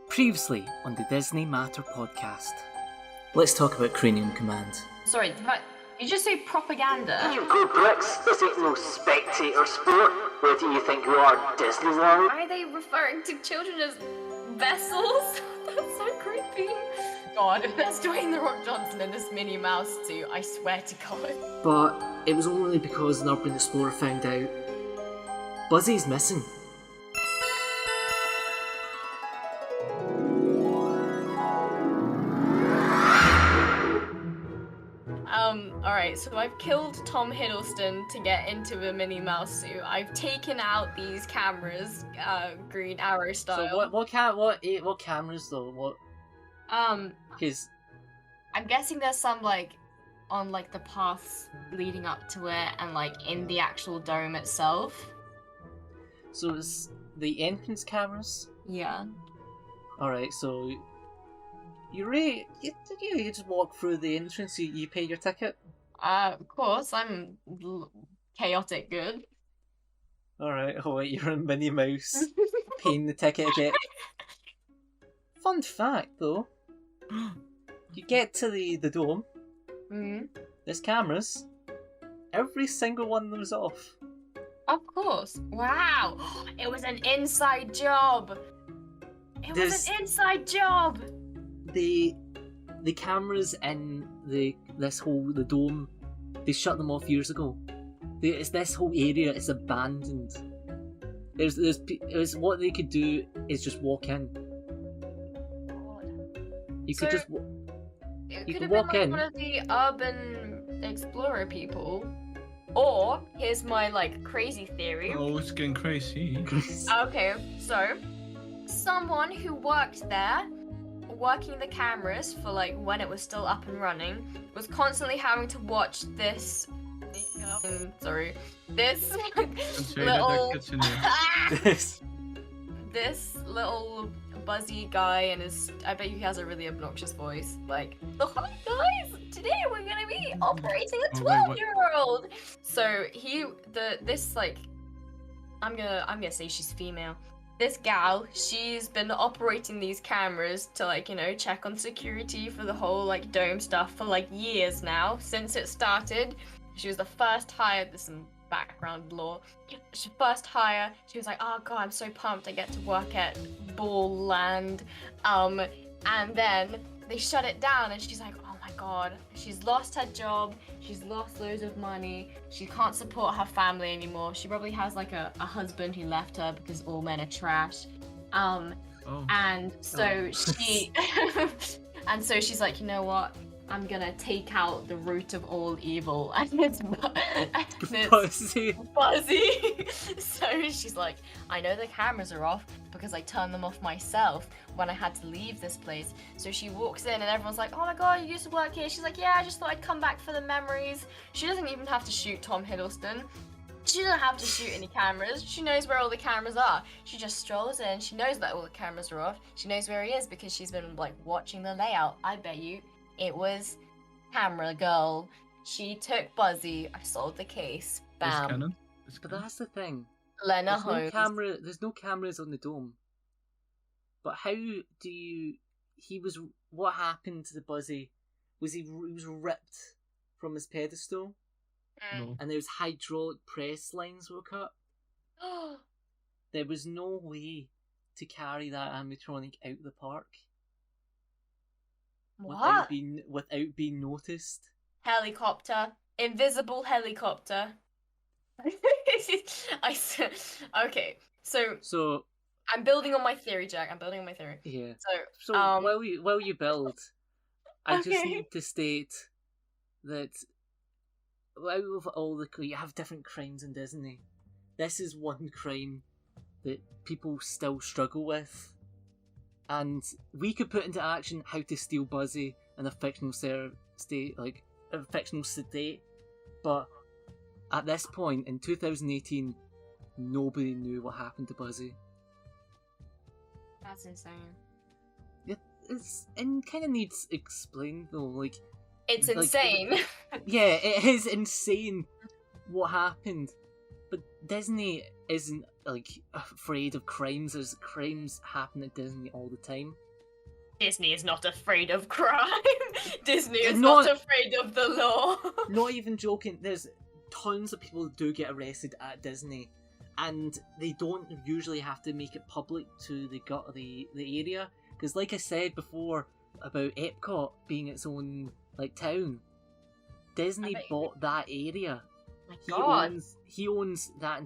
Previously on the Disney Matter podcast. Let's talk about Cranium Command. Sorry, did you just say propaganda? You good bricks, this ain't no spectator sport. Where do you think you are, Disney World? Why are they referring to children as vessels? That's so creepy. God, if there's Dwayne The Rock Johnson in this Minnie Mouse suit, I swear to God. But it was only because an urban explorer found out Buzzy's missing. Alright, so I've killed Tom Hiddleston to get into the Minnie Mouse suit. I've taken out these cameras, Green Arrow style. So what cameras though? What? Because I'm guessing there's some on the paths leading up to it and in the actual dome itself. So it's the entrance cameras. Yeah. All right, so you just walk through the entrance. You pay your ticket. Of course, I'm chaotic good. All right. Oh wait, you're a Minnie Mouse paying the ticket again. Fun fact though, you get to the dome. Mm-hmm. There's cameras. Every single one of them is off. Of course. Wow. It was an inside job. It was an inside job. The cameras in the dome, they shut them off years ago. This whole area is abandoned. There's what they could do is just walk in. You could walk in. One of the urban explorer people. Or here's my crazy theory. Oh, it's getting crazy. Okay, so someone who worked there, working the cameras for when it was still up and running, was constantly having to watch this little this little Buzzy guy, and I bet he has a really obnoxious voice. Hi guys, today we're gonna be operating a 12-year-old. So I'm gonna say she's female. This gal, she's been operating these cameras to check on security for the whole dome stuff for years now, since it started. She was the first hire. There's some background lore. She first hire. She was like, oh god, I'm so pumped I get to work at Ball Land. And then they shut it down, and she's like, oh my god, she's lost her job. She's lost loads of money. She can't support her family anymore. She probably has a husband who left her because all men are trash. And so she and so she's like, you know what? I'm gonna take out the root of all evil, and it's Buzzy. So she's like, I know the cameras are off because I turned them off myself when I had to leave this place. So she walks in and everyone's like, oh my god, you used to work here. She's like, yeah, I just thought I'd come back for the memories. She doesn't even have to shoot Tom Hiddleston. She doesn't have to shoot any cameras. She knows where all the cameras are. She just strolls in. She knows that all the cameras are off. She knows where he is because she's been watching the layout. I bet you it was Camera Girl. She took Buzzy. I solved the case. Bam. But that's the thing. Lena Holmes. There's no cameras on the dome. But how do you? What happened to the Buzzy? He was ripped from his pedestal, No. and there was hydraulic press lines were cut. There was no way to carry that animatronic out the park. What? Without being noticed. Helicopter. Invisible helicopter. Okay, so I'm building on my theory, Jack. I'm building on my theory. Yeah. So while you build, I just Okay. need to state that out of all you have different crimes in Disney. This is one crime that people still struggle with. And we could put into action how to steal Buzzy in a fictional state, a fictional state, but at this point in 2018, nobody knew what happened to Buzzy. That's insane. It kind of needs explained though, It's insane. Yeah, it is insane what happened, but Disney isn't like afraid of crimes. There's crimes happen at Disney all the time. Disney is not afraid of crime. Disney is Not- not afraid of the law. Not even joking. There's tons of people who do get arrested at Disney, and they don't usually have to make it public to the area, because like I said before about Epcot being its own like town, Disney bought that area. My God. He owns that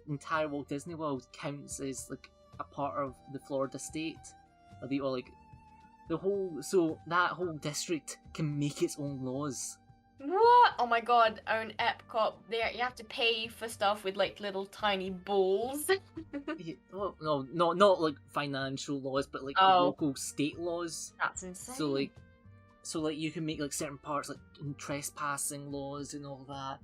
entire Walt Disney World, counts as like a part of the Florida state, or so that whole district can make its own laws. What? Oh my God! Own Epcot. There, you have to pay for stuff with like little tiny balls. Yeah, well, no, not like financial laws, but like local state laws. That's insane. So like you can make like certain parts like trespassing laws and all that.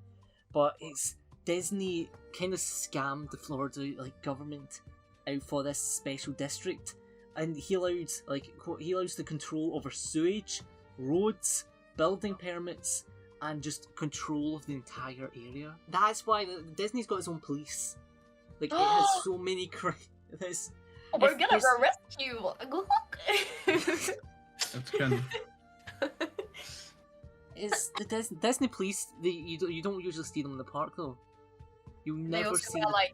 But it's Disney kind of scammed the Florida like government out for this special district, and he allows the control over sewage, roads, building permits, and just control of the entire area. That's why Disney's got its own police. Like it has so many crimes. We're gonna arrest you. That's kind of... It's the Disney police. You don't usually see them in the park though. You They never also see wear like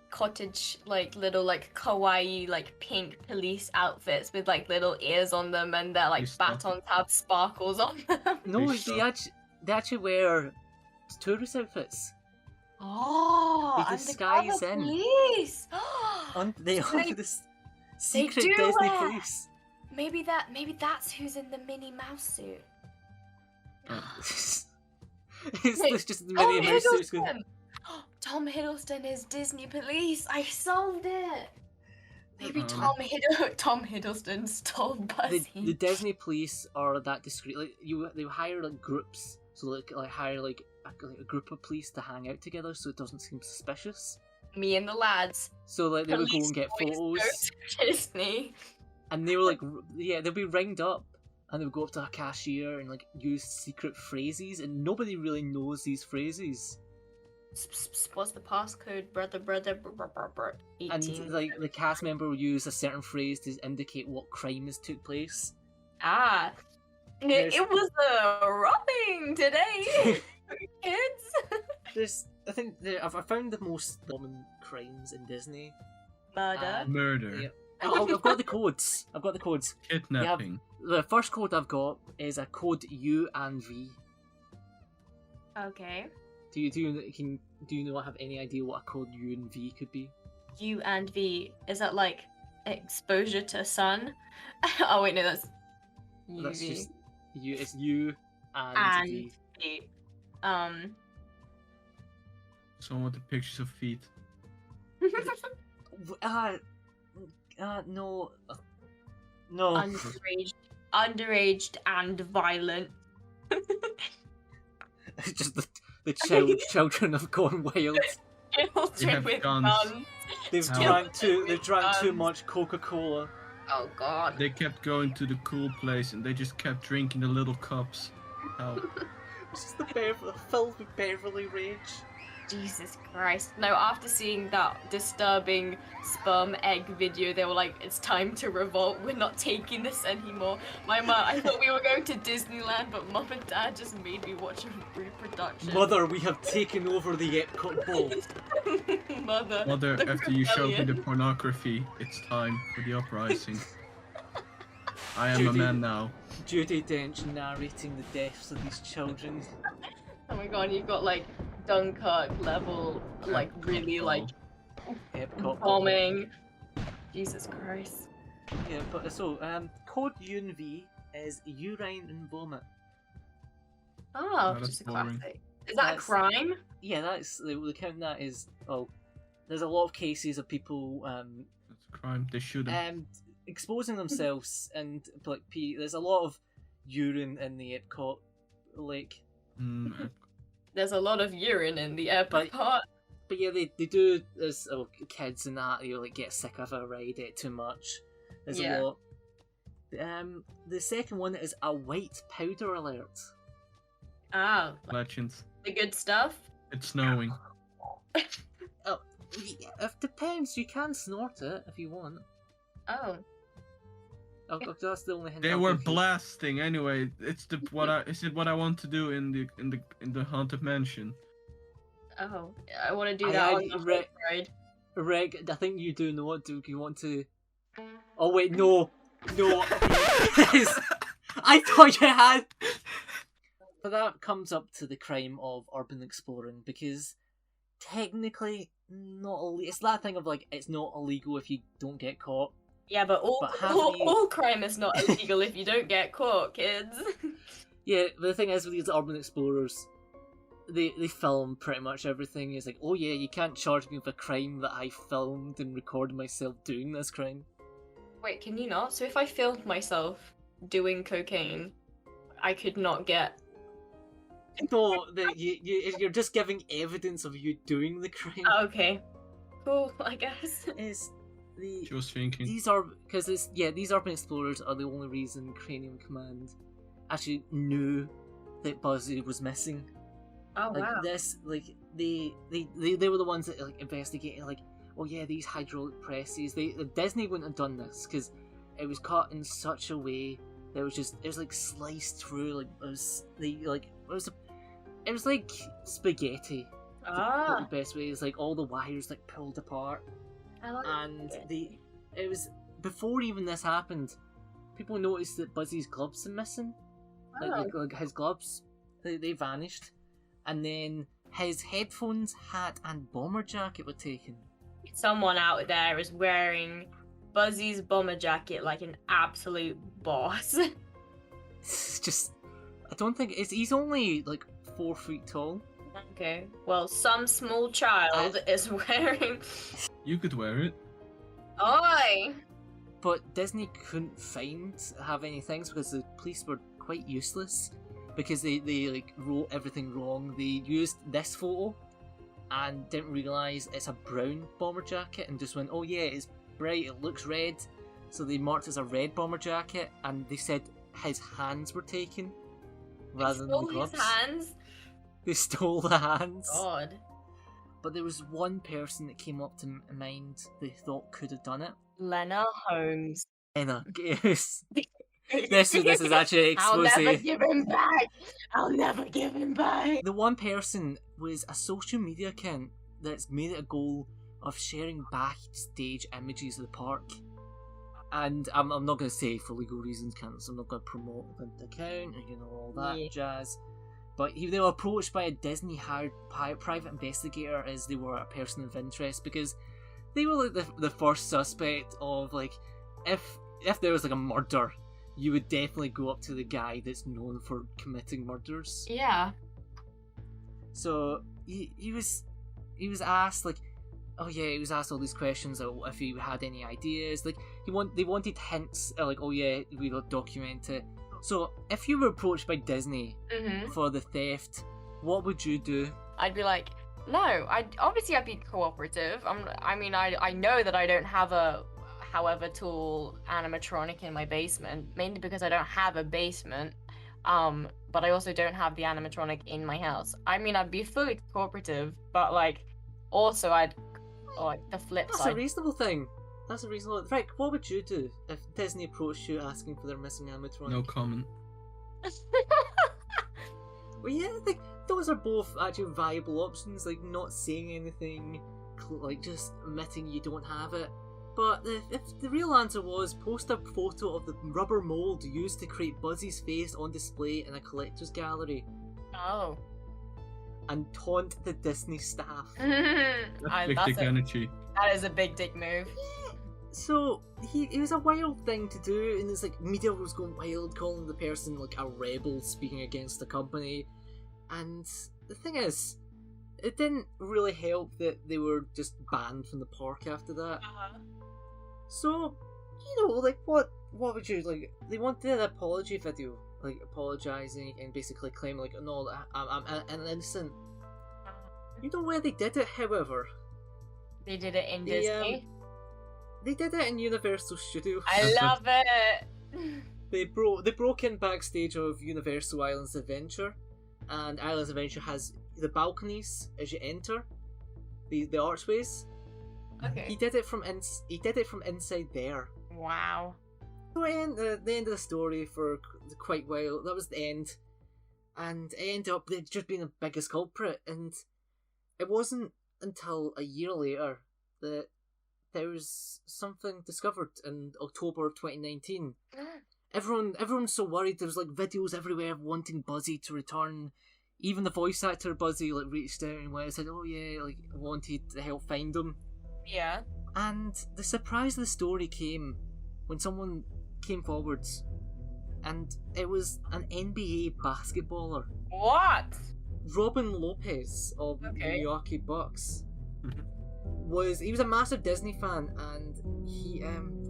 cottage, like little like kawaii, like pink police outfits with like little ears on them, and their like Please stop. batons have sparkles on them. No, Please stop. they actually wear tourist outfits. Oh, They disguise undercover in. police. They So are they- the secret do Disney wear- police. Maybe that's who's in the Minnie Mouse suit. It's Wait, just the Tom Minnie Mouse suits going, Hiddleston! Tom Hiddleston is Disney police. I solved it. Maybe Uh-oh. Tom Hiddleston stole Buzzy. the Disney police are that discreet. Like they hire like groups, so like hire like a group of police to hang out together, so it doesn't seem suspicious. Me and the lads. So like they would go Police and get boys photos, go to Disney. and they were like, they'll be ringed up, and they'll go up to a cashier and like use secret phrases, and nobody really knows these phrases. What's the passcode, brother? 18. And like the cast member will use a certain phrase to indicate what crime has took place. Ah, There's- it was a robbing today, kids. I found the most common crimes in Disney. Murder. Murder. Yeah. I've got the codes. Kidnapping. The first code I've got is a code U and V. Okay. Do you know have any idea what a code U and V could be? U and V. Is that like exposure to sun? Oh wait, no, that's UV. That's just U. It's U and And V. V. Someone with the pictures of feet. No. underaged and violent. It's just the children have gone wild. Children have with guns. guns. They've Children drank too much Coca-Cola. Oh god. They kept going to the cool place and they just kept drinking the little cups. Help. It's just filled with Beverly rage. Jesus Christ. No, after seeing that disturbing sperm egg video, they were like, it's time to revolt. We're not taking this anymore. My mum, I thought we were going to Disneyland, but mum and dad just made me watch a reproduction. Mother, we have taken over the Epcot Ball. Mother, the After you showed me the rebellion. pornography, it's time for the uprising. I am a Judy. man now. Judi Dench narrating the deaths of these children. Oh my god, you've got like Dunkirk level, like really like Epcot Ball. bombing. Jesus Christ. Yeah, but so code U and V is urine and vomit. Oh, that's just a boring. classic. Is that a That's- crime? Yeah, they count that as there's a lot of cases of people That's a crime. They shouldn't. exposing themselves and like pee. There's a lot of urine in the Epcot lake. There's a lot of urine in the airport. But yeah, they do. There's kids and that you like get sick of a ride too much. There's Yeah. a lot. The second one is a white powder alert. Ah, Legends. the good stuff. It's snowing. It depends. You can snort it if you want. Oh. That's the only hint. They I'll were give you. blasting anyway. It's what I want to do in the haunted mansion. Oh. I want to do that on the horse ride. Reg, I think you do know what. Do you want to? Oh wait, no. I thought you had. But that comes up to the crime of urban exploring because technically it's that thing of like it's not illegal if you don't get caught. Yeah, but have you- all crime is not illegal if you don't get caught, kids. Yeah, but the thing is with these urban explorers, they film pretty much everything. It's like, oh yeah, you can't charge me with a crime that I filmed and recorded myself doing this crime. Wait, can you not? So if I filmed myself doing cocaine, I could not get... No, you're just giving evidence of you doing the crime. Oh, okay. Cool, I guess. She was thinking. These urban explorers are the only reason Cranium Command actually knew that Buzzy was missing. Oh, Like wow. they were the ones that like investigated, like, oh yeah, these hydraulic presses. Disney wouldn't have done this because it was cut in such a way that it was like sliced through, like it was like spaghetti. Ah, The best way is like all the wires like pulled apart, I like and it. it was before even this happened. People noticed that Buzzy's gloves are missing, like his gloves, they vanished, and then his headphones, hat, and bomber jacket were taken. Someone out there is wearing Buzzy's bomber jacket like an absolute boss. It's just, I don't think he's only like 4 feet tall. Okay, well, some small child is wearing... You could wear it. Oi! But Disney couldn't have any things because the police were quite useless because they like wrote everything wrong. They used this photo and didn't realise it's a brown bomber jacket and just went, oh yeah, it's bright, it looks red. So they marked it as a red bomber jacket and they said his hands were taken rather than the gloves. His hands? They stole the hands. God. But there was one person that came up to mind they thought could have done it. Lena Holmes. Anna, yes. This is actually I'll exposé. never give him back! I'll never give him back! The one person was a social media account that's made it a goal of sharing backstage images of the park. And I'm not going to say for legal reasons, so I'm not going to promote the account and all that jazz. But they were approached by a Disney hired private investigator as they were a person of interest because they were like the first suspect of like if there was like a murder, you would definitely go up to the guy that's known for committing murders. Yeah. So he was asked like, oh yeah, he was asked all these questions if he had any ideas. Like they wanted hints like, oh yeah, we will document it. So if you were approached by Disney for the theft, what would you do? I'd be like, no, I'd be cooperative. I know that I don't have a however tall animatronic in my basement, mainly because I don't have a basement. But I also don't have the animatronic in my house. I'd be fully cooperative, but like, also the flip That's side. a reasonable thing. That's a reasonable. Right, what would you do if Disney approached you asking for their missing animatronic? No comment. Well, yeah, those are both actually viable options. Like not saying anything, like just admitting you don't have it. But if the real answer was post a photo of the rubber mold used to create Buzzy's face on display in a collector's gallery Oh. and taunt the Disney staff. Big dick energy. That is a big dick move. So it was a wild thing to do, and it's like media was going wild, calling the person like a rebel speaking against the company. And the thing is, it didn't really help that they were just banned from the park after that. So, like what would you like? They wanted an apology video, like apologizing and basically claiming like, no, I'm innocent. You know where they did it, however? They did it in Disney. They did it in Universal Studios. I love it. They broke in backstage of Universal Islands Adventure, and Islands Adventure has the balconies as you enter, the archways, Okay. He did it from inside there. Wow. So the end of the story for quite a while. That was the end, and it ended up just being the biggest culprit. And it wasn't until a year later that there was something discovered in October of 2019. Everyone's so worried. There was like videos everywhere wanting Buzzy to return. Even the voice actor Buzzy like reached out and said, "Oh yeah, like wanted to help find him." Yeah. And the surprise of the story came when someone came forwards, and it was an NBA basketballer, What? Robin Lopez of the Milwaukee Bucks. He was a massive Disney fan, and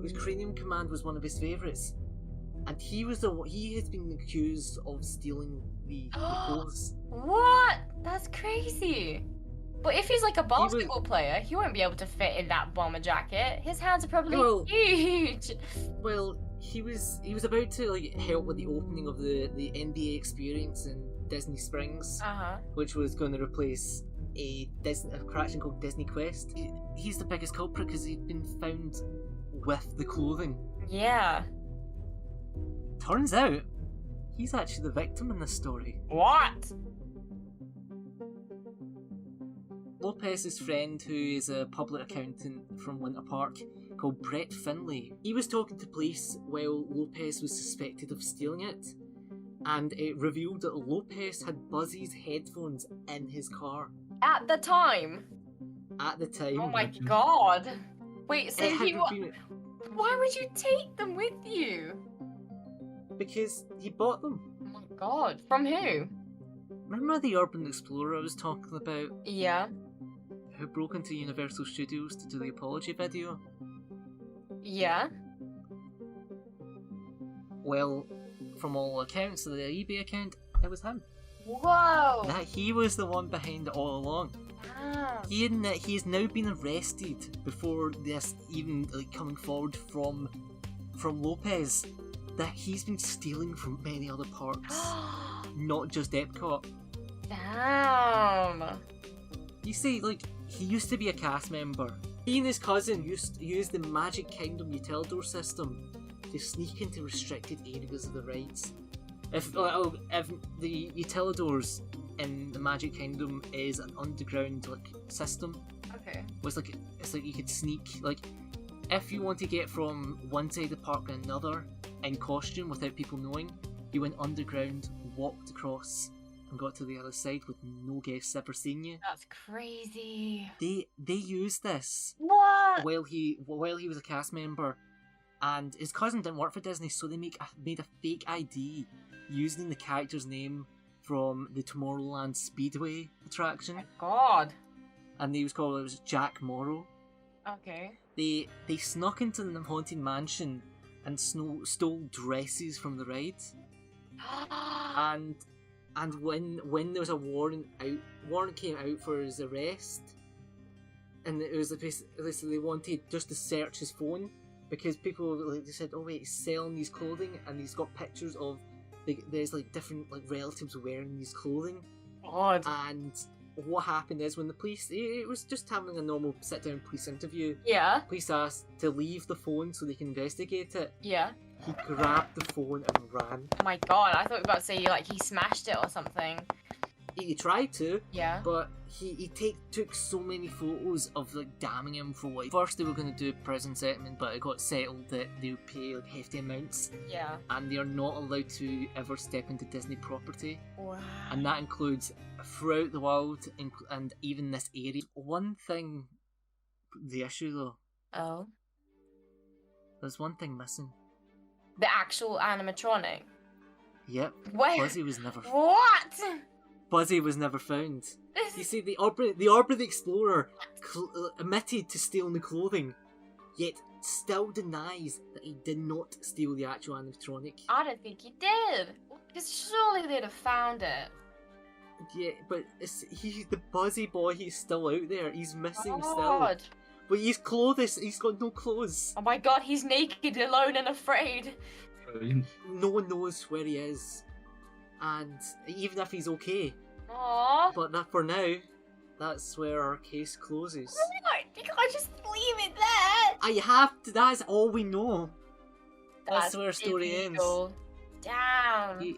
his Cranium Command was one of his favourites, and he has been accused of stealing the clothes. What? That's crazy. But if he's like a basketball player, he won't be able to fit in that bomber jacket. His hands are probably huge. Well, he was about to like help with the opening of the NBA experience in Disney Springs, which was going to replace a attraction called Disney Quest. He's the biggest culprit because he'd been found with the clothing. Yeah. Turns out, he's actually the victim in this story. What? Lopez's friend, who is a public accountant from Winter Park, called Brett Finlay, he was talking to police while Lopez was suspected of stealing it, and it revealed that Lopez had Buzzy's headphones in his car. At the time? At the time. Oh my god. Wait, so why would you take them with you? Because he bought them. Oh my god. From who? Remember the urban explorer I was talking about? Yeah. Who broke into Universal Studios to do the apology video? Yeah. Well, from all accounts of the eBay account, it was him. Whoa! That he was the one behind it all along. Wow. He has now been arrested before this even like coming forward from Lopez, that he's been stealing from many other parks, not just Epcot. Damn. You see, like, he used to be a cast member. He and his cousin used to use the Magic Kingdom Utilidor system to sneak into restricted areas of the rides. If the Utilidors in the Magic Kingdom is an underground like system, Okay. it's like you could sneak, like, if you want to get from one side of the park to another in costume without people knowing, you went underground, walked across, and got to the other side with no guests ever seen you. That's crazy. They used this What? while he was a cast member, and his cousin didn't work for Disney, so they made a fake ID using the character's name from the Tomorrowland Speedway attraction. Oh my god. And it was Jack Morrow. Okay. They snuck into the Haunted Mansion and stole dresses from the ride. And when there was a warrant came out for his arrest, and it was basically they wanted just to search his phone because people they said, oh wait, he's selling these clothing and he's got pictures of there's like different like relatives wearing these clothing. God. And what happened is when the police, it was just having a normal sit down police interview. Yeah. Police asked to leave the phone so they can investigate it. Yeah. He grabbed the phone and ran. Oh my god, I thought you were about to say like he smashed it or something. He tried to, Yeah. but he took so many photos of like damning him for what. First they were going to do prison settlement, but it got settled that they would pay like hefty amounts, Yeah. and they are not allowed to ever step into Disney property, Wow. and that includes throughout the world and even this area. One thing, the issue though, Oh. there's one thing missing. The actual animatronic. Yep, Where? Buzzy was never. What? Buzzy was never found. This You see, the Orb of the Explorer admitted to stealing the clothing, yet still denies that he did not steal the actual animatronic. I don't think he did. Because surely they'd have found it. Yeah, but the Buzzy boy, he's still out there. He's missing Oh still. god. But he's clothes. He's got no clothes. Oh my god, he's naked, alone, and afraid. Brilliant. No one knows where he is, and even if he's okay. Aww. But for now, that's where our case closes. You can't just leave it there. I have to. That's all we know. That's where our story illegal. ends. Damn.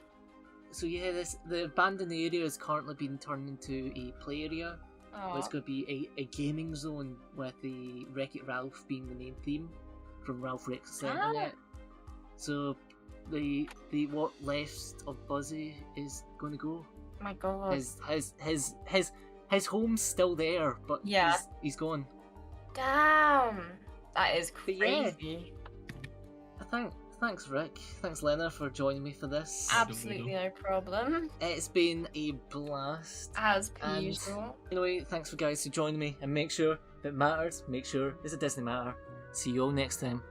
So yeah, the abandoned area has currently been turned into a play area. Aw. It's going to be a gaming zone with the Wreck-It Ralph being the main theme from Ralph Breaks the Internet. So the what left of Buzzy is going to go. My God. His home's still there, but Yeah. he's gone. Damn. That is But yeah. crazy. Thanks Rick. Thanks Lena for joining me for this. Absolutely no problem. It's been a blast. As per And- usual. Anyway, thanks for guys for joining me, and make sure if it matters, make sure it's a Disney matter. See you all next time.